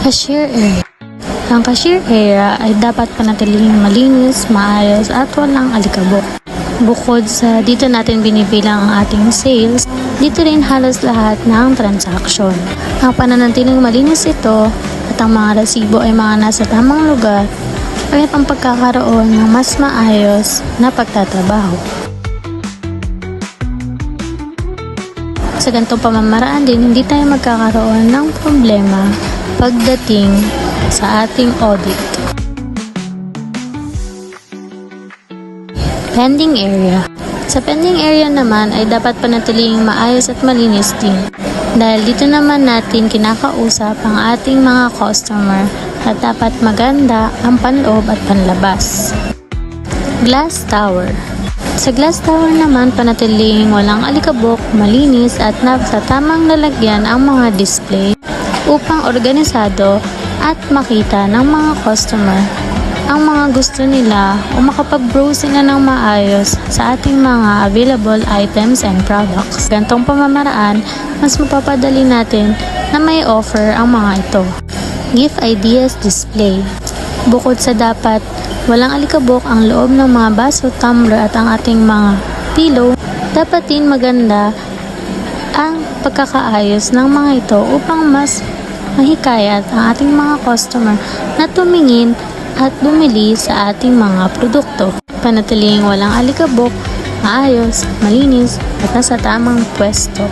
Cashier area. Ang cashier area ay dapat panatilihing malinis, maayos at walang alikabok. Bukod sa dito natin binibilang ang ating sales, dito rin halos lahat ng transaksyon. Ang pananatiling malinis ito at ang mga resibo ay mga nasa tamang lugar ay ang pagkakaroon ng mas maayos na pagtatrabaho. Sa ganitong pamamaraan din, hindi tayo magkakaroon ng problema pagdating sa ating audit. Pending area. Sa pending area naman ay dapat panatiling maayos at malinis din. Dahil dito naman natin kinakausap ang ating mga customer at dapat maganda ang panloob at panlabas. Glass tower. Sa glass tower naman panatiling walang alikabok, malinis at nasa tamang lalagyan ang mga display upang organisado at makita ng mga customer ang mga gusto nila o makapag-browse sila ng maayos sa ating mga available items and products. Gantong pamamaraan, mas mapapadali natin na may offer ang mga ito. Gift ideas display. Bukod sa dapat walang alikabok ang loob ng mga baso, tumbler at ang ating mga pillow, dapat din maganda ang pagkakaayos ng mga ito upang mas mahikayat ang ating mga customer na tumingin at bumili sa ating mga produkto. Panatiling walang alikabok, maayos, malinis at nasa tamang pwesto.